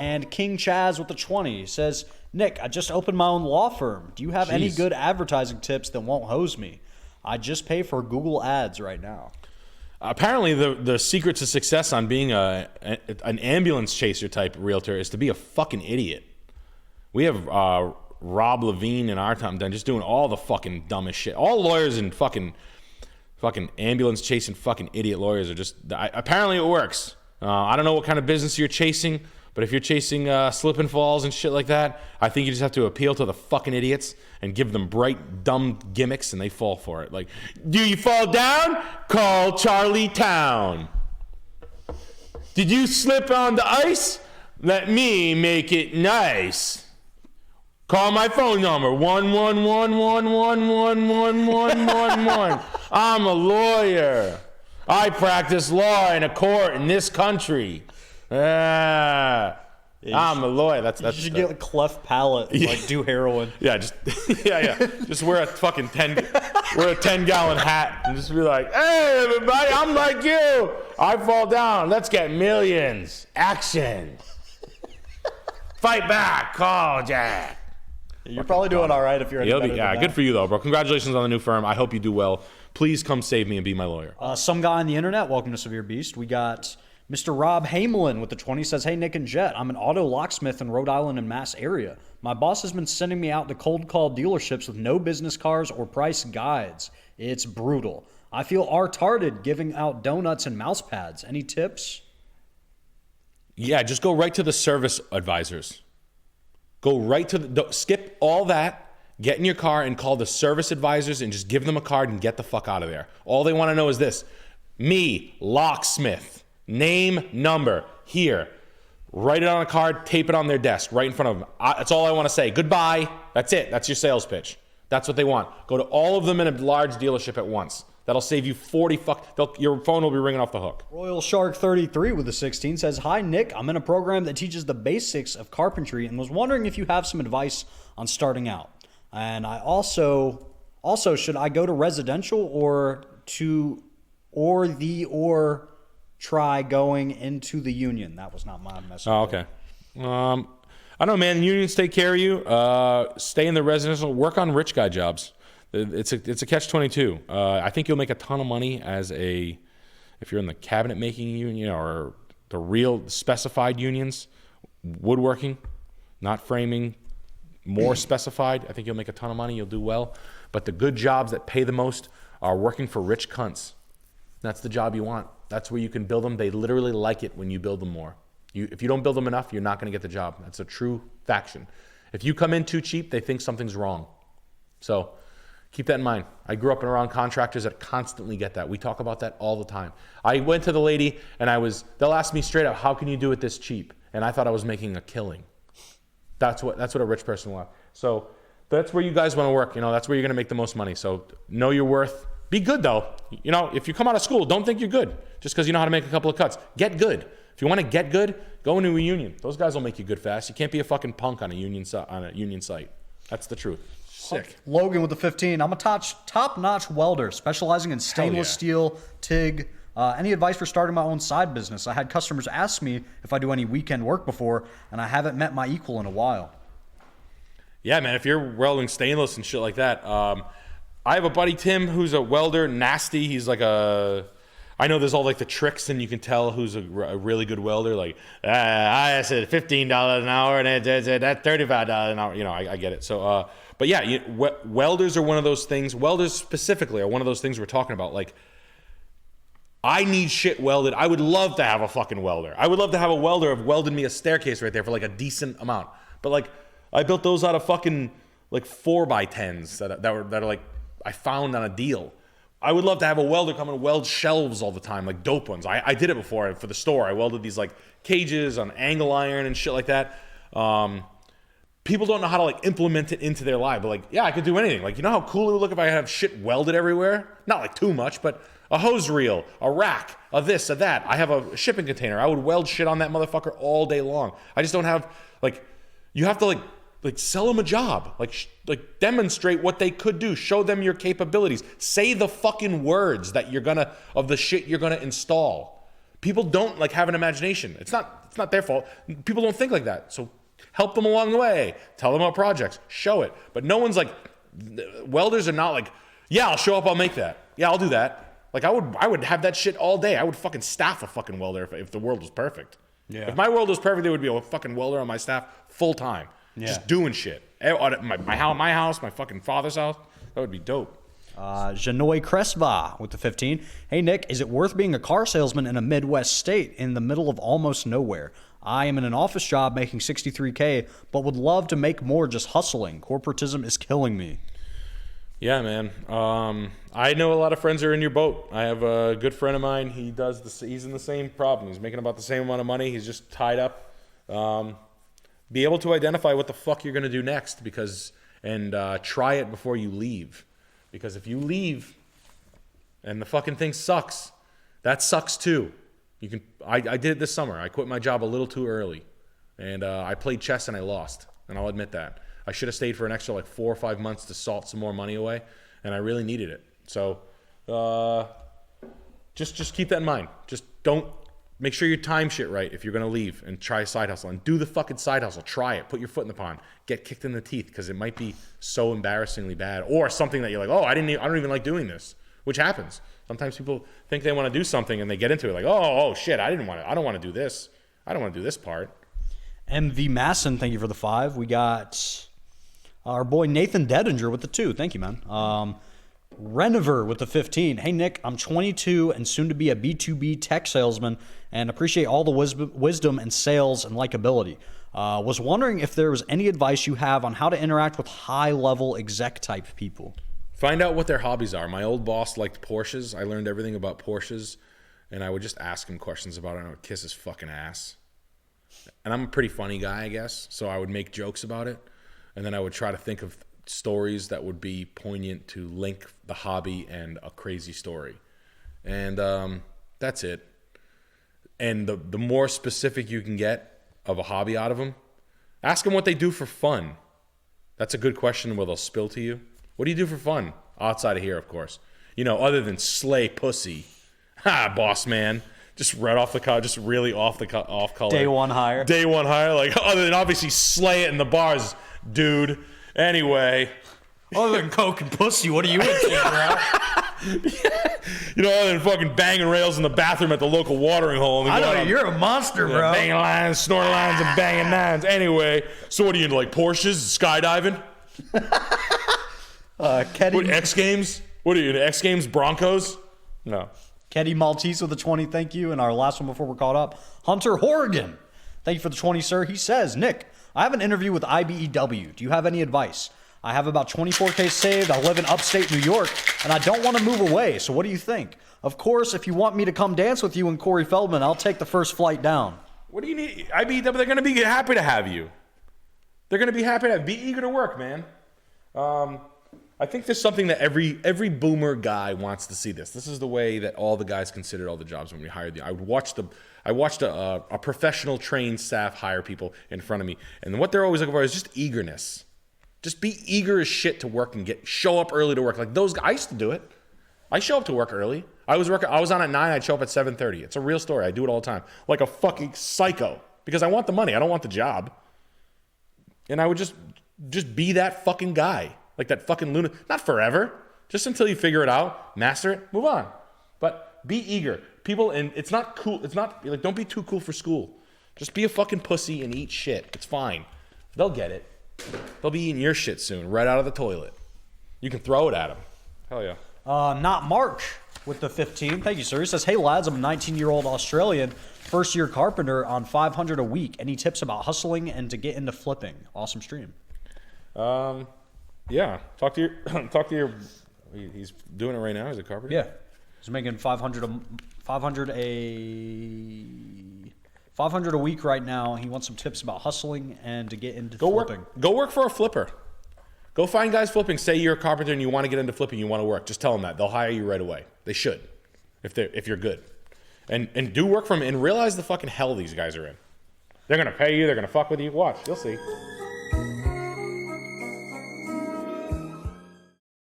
And King Chaz with the 20 says, Nick, I just opened my own law firm. Do you have any good advertising tips that won't hose me? I just pay for Google ads right now. Apparently, the secret to success on being an ambulance chaser type realtor is to be a fucking idiot. We have Rob Levine in our time done just doing all the fucking dumbest shit. All lawyers and fucking ambulance chasing fucking idiot lawyers are just... apparently it works. I don't know what kind of business you're chasing, but if you're chasing slip and falls and shit like that, I think you just have to appeal to the fucking idiots and give them bright, dumb gimmicks, and they fall for it. Like, do you fall down? Call Charlie Town. Did you slip on the ice? Let me make it nice. Call my phone number, 11111111111. I'm a lawyer. I practice law in a court in this country. I'm a lawyer. You should get a cleft palate and like do heroin. Yeah, just just wear a fucking 10-gallon hat and just be like, hey everybody, I'm like you. I fall down. Let's get millions. Action. Fight back. Call Jack. You're probably doing all right if you're good for you though, bro. Congratulations on the new firm. I hope you do well. Please come save me and be my lawyer. Some guy on the internet, welcome to Severe Beast. We got Mr. Rob Hamelin with the 20 says, hey, Nick and Jet, I'm an auto locksmith in Rhode Island and Mass area. My boss has been sending me out to cold call dealerships with no business cards or price guides. It's brutal. I feel retarded giving out donuts and mouse pads. Any tips? Yeah, just go right to the service advisors. Go right to skip all that, get in your car and call the service advisors and just give them a card and get the fuck out of there. All they want to know is this. Me, locksmith, name, number, here. Write it on a card, tape it on their desk right in front of them. That's all I want to say. Goodbye. That's it. That's your sales pitch. That's what they want. Go to all of them in a large dealership at once. That'll save you 40 your phone will be ringing off the hook. Royal Shark 33 with the 16 says, hi, Nick. I'm in a program that teaches the basics of carpentry and was wondering if you have some advice on starting out. And I also should I go to residential or try going into the union? That was not my message. Oh, okay. I don't know, man. Unions take care of you. Stay in the residential. Work on rich guy jobs. It's a catch-22. I think you'll make a ton of money if you're in the cabinet making union or the real specified unions, woodworking, not framing, more specified. I think you'll make a ton of money. You'll do well. But the good jobs that pay the most are working for rich cunts. That's the job you want. That's where you can build them. They literally like it when you build them more. If you don't build them enough, you're not going to get the job. That's a true faction. If you come in too cheap, they think something's wrong. So keep that in mind. I grew up around contractors that constantly get that. We talk about that all the time. I went to the lady and they'll ask me straight up, how can you do it this cheap? And I thought I was making a killing. That's what a rich person wants. So that's where you guys want to work. That's where you're going to make the most money. So know your worth. Be good though. If you come out of school, don't think you're good just because you know how to make a couple of cuts. Get good. If you want to get good, go into a union. Those guys will make you good fast. You can't be a fucking punk on a union site. That's the truth. Sick. Logan with the 15. I'm a top-notch welder specializing in stainless steel, TIG. Any advice for starting my own side business? I had customers ask me if I do any weekend work before, and I haven't met my equal in a while. Yeah, man, if you're welding stainless and shit like that. I have a buddy, Tim, who's a welder, nasty. He's like I know there's all like the tricks, and you can tell who's a really good welder. Like, I said $15 an hour, and that's $35 an hour. I get it. So, but yeah, welders are one of those things. Welders specifically are one of those things we're talking about. Like, I need shit welded. I would love to have a fucking welder. I would love to have a welder have welded me a staircase right there for like a decent amount. But like, I built those out of fucking like 4x10s that are like I found on a deal. I would love to have a welder come and weld shelves all the time, like dope ones. I did it before for the store. I welded these like cages on angle iron and shit like that. People don't know how to like implement it into their life, but like, yeah, I could do anything. Like, you know how cool it would look if I have shit welded everywhere? Not like too much, but a hose reel, a rack, a this, a that. I have a shipping container. I would weld shit on that motherfucker all day long. I just don't have like, you have to like sell them a job, like demonstrate what they could do, show them your capabilities, say the fucking words that of the shit you're gonna install. People don't like have an imagination. It's not It's not their fault. People don't think like that. So help them along the way. Tell them about projects. Show it. But no one's like, welders are not like, yeah, I'll show up. I'll make that. Yeah, I'll do that. Like I would have that shit all day. I would fucking staff a fucking welder if the world was perfect. Yeah. If my world was perfect, there would be a fucking welder on my staff full time. Yeah. Just doing shit. My house, my fucking father's house. That would be dope. Janoy Cresva with the 15. Hey, Nick, is it worth being a car salesman in a Midwest state in the middle of almost nowhere? I am in an office job making $63K, but would love to make more just hustling. Corporatism is killing me. Yeah, man. I know a lot of friends are in your boat. I have a good friend of mine. He's in the same problem. He's making about the same amount of money. He's just tied up. Be able to identify what the fuck you're going to do next and try it before you leave. Because if you leave and the fucking thing sucks, that sucks too. I did it this summer. I quit my job a little too early. And I played chess and I lost. And I'll admit that. I should have stayed for an extra like 4 or 5 months to salt some more money away. And I really needed it. So just keep that in mind. Just don't make sure you time shit right if you're going to leave and try a side hustle. And do the fucking side hustle. Try it. Put your foot in the pond. Get kicked in the teeth because it might be so embarrassingly bad. Or something that you're like, oh, I don't even like doing this. Which happens. Sometimes people think they want to do something and they get into it like, oh shit, I don't want to do this. I don't want to do this part. MV Masson, thank you for the 5. We got our boy Nathan Dedinger with the 2. Thank you, man. Renover with the 15. Hey, Nick, I'm 22 and soon to be a B2B tech salesman and appreciate all the wisdom and sales and likability. Was wondering if there was any advice you have on how to interact with high-level exec-type people. Find out what their hobbies are. My old boss liked Porsches. I learned everything about Porsches, and I would just ask him questions about it, and I would kiss his fucking ass. And I'm a pretty funny guy, I guess, so I would make jokes about it, and then I would try to think of stories that would be poignant to link the hobby and a crazy story. And that's it. And the more specific you can get of a hobby out of them, ask them what they do for fun. That's a good question where they'll spill to you. What do you do for fun? Outside of here, of course. You know, other than slay pussy. Ha, boss man. Just right off the cut, just really off color. Day one hire. Day one hire. Like, other than obviously slay it in the bars, dude. Anyway. Other than coke and pussy, what are you into, bro? You know, other than fucking banging rails in the bathroom at the local watering hole. I know, you're a monster, bro. Banging lines, snorting lines, and banging nines. Anyway, so what are you into, like Porsches, skydiving? What, X Games? What are you into, X Games, Broncos? No. Kenny Maltese with the 20, thank you. And our last one before we're caught up, Hunter Horrigan. Thank you for the 20, sir. He says, Nick, I have an interview with IBEW. Do you have any advice? I have about 24K saved. I live in upstate New York, and I don't want to move away. So what do you think? Of course, if you want me to come dance with you and Corey Feldman, I'll take the first flight down. What do you need? IBEW, they're going to be happy to have you. They're going to be happy to have you. Be eager to work, man. I think there's something that every boomer guy wants to see this. This is the way that all the guys considered all the jobs when we hired them. I watched a professional trained staff hire people in front of me, and what they're always looking for is just eagerness. Just be eager as shit to work and show up early to work. Like those guys, I used to do it. I show up to work early. I was on at 9. I'd show up at 7:30. It's a real story. I do it all the time, like a fucking psycho, because I want the money. I don't want the job. And I would just be that fucking guy. Like that fucking lunatic. Not forever. Just until you figure it out, master it, move on. But be eager. People, and it's not cool. It's not, like, don't be too cool for school. Just be a fucking pussy and eat shit. It's fine. They'll get it. They'll be eating your shit soon, right out of the toilet. You can throw it at them. Hell yeah. Not Mark with the 15. Thank you, sir. He says, hey, lads, I'm a 19-year-old Australian, first-year carpenter on $500 a week. Any tips about hustling and to get into flipping? Awesome stream. Yeah. Talk to your. He's doing it right now. He's a carpenter. Yeah. He's making $500 a week right now. He wants some tips about hustling and to get into flipping. Go work for a flipper. Go find guys flipping. Say you're a carpenter and you want to get into flipping. You want to work. Just tell them that. They'll hire you right away. They should, if you're good, and do work for them and realize the fucking hell these guys are in. They're gonna pay you. They're gonna fuck with you. Watch. You'll see.